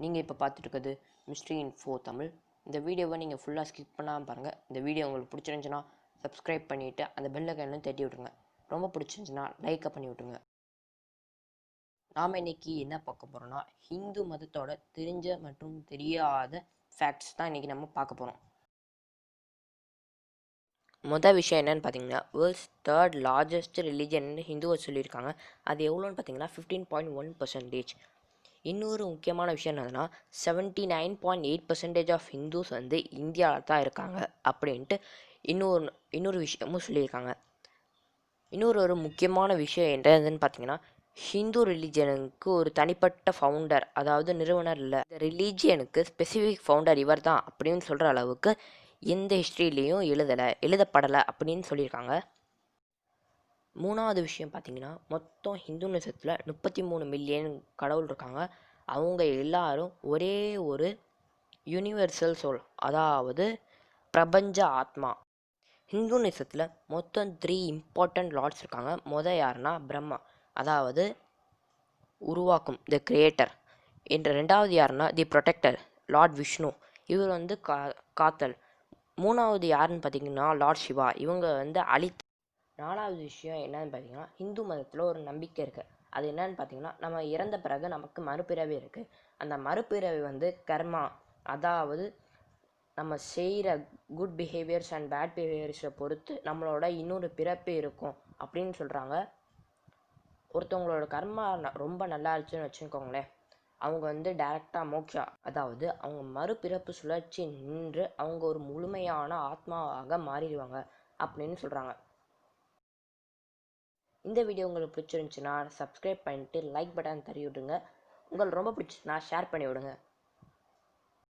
நீங்கள் இப்போ பார்த்துட்டு இருக்கிறது மிஸ்ட்ரி இன்ஃபோ தமிழ். இந்த வீடியோவை நீங்கள் ஃபுல்லாக ஸ்கிப் பண்ணாமல் பாருங்கள். இந்த வீடியோ உங்களுக்கு பிடிச்சிருந்துச்சுன்னா சப்ஸ்கிரைப் பண்ணிவிட்டு அந்த பெல் ஐக்கானையும் தட்டி விட்ருங்க. ரொம்ப பிடிச்சிருந்துச்சுன்னா லைக்கை பண்ணி விட்ருங்க. நாம் இன்னைக்கு என்ன பார்க்க போகிறோம்னா, ஹிந்து மதத்தோட தெரிஞ்ச மற்றும் தெரியாத ஃபேக்ட்ஸ் தான் இன்றைக்கி நம்ம பார்க்க போகிறோம். மொதல் விஷயம் என்னென்னு பார்த்தீங்கன்னா, வேர்ல்ட்ஸ் தேர்ட் லார்ஜஸ்ட் ரிலீஜன் ஹிந்துவை சொல்லியிருக்காங்க. அது எவ்வளோன்னு பார்த்தீங்கன்னா 15.1%. இன்னொரு முக்கியமான விஷயம் என்னதுன்னா 79.8% ஆஃப் ஹிந்துஸ் வந்து இந்தியாவில் தான் இருக்காங்க அப்படின்ட்டு இன்னொரு விஷயமும் சொல்லியிருக்காங்க. இன்னொரு முக்கியமான விஷயம் என்னதுன்னு பார்த்தீங்கன்னா, ஹிந்து ரிலீஜனுக்கு ஒரு தனிப்பட்ட ஃபவுண்டர், அதாவது நிறுவனர் இல்லை, இந்த ரிலீஜியனுக்கு ஸ்பெசிஃபிக் ஃபவுண்டர் இவர் தான் அப்படின்னு சொல்கிற அளவுக்கு எந்த ஹிஸ்ட்ரியிலையும் எழுதப்படலை அப்படின்னு சொல்லியிருக்காங்க. மூணாவது விஷயம் பார்த்தீங்கன்னா, மொத்தம் ஹிந்துனிசத்தில் 33 மில்லியன் கடவுள் இருக்காங்க. அவங்க எல்லாரும் ஒரே ஒரு யூனிவர்சல் சோல், அதாவது பிரபஞ்ச ஆத்மா. ஹிந்துனிசத்தில் மொத்தம் 3 இம்பார்ட்டண்ட் லார்ட்ஸ் இருக்காங்க. யாருன்னா பிரம்மா, அதாவது உருவாக்கும், த கிரியேட்டர். ரெண்டாவது யாருன்னா தி ப்ரொடெக்டர், லார்ட் விஷ்ணு, இவர் வந்து காத்தல். மூணாவது யாருன்னு பார்த்தீங்கன்னா லார்ட் சிவா, இவங்க வந்து நாலாவது விஷயம் என்னன்னு பார்த்தீங்கன்னா, ஹிந்து மதத்தில் ஒரு நம்பிக்கை இருக்குது. அது என்னன்னு பார்த்தீங்கன்னா, நம்ம இறந்த பிறகு நமக்கு மறுபிறவி இருக்குது. அந்த மறுபிறவி வந்து கர்மா, அதாவது நம்ம செய்கிற குட் பிஹேவியர்ஸ் அண்ட் பேட் பிஹேவியர்ஸை பொறுத்து நம்மளோட இன்னொரு பிறப்பு இருக்கும் அப்படின்னு சொல்கிறாங்க. ஒருத்தவங்களோட கர்மா ரொம்ப நல்லா இருந்துச்சுன்னு வச்சுக்கோங்களேன், அவங்க வந்து டைரெக்டாக மோக்ஷா, அதாவது அவங்க மறுபிறப்பு சுழற்சி நின்று அவங்க ஒரு முழுமையான ஆத்மாவாக மாறிடுவாங்க அப்படின்னு சொல்கிறாங்க. இந்த வீடியோ உங்களுக்கு பிடிச்சிருந்துச்சுன்னா சப்ஸ்கிரைப் பண்ணிட்டு லைக் பட்டன் தட்டி விடுங்க. உங்களுக்கு ரொம்ப பிடிச்சிச்சுன்னா ஷேர் பண்ணி விடுங்க.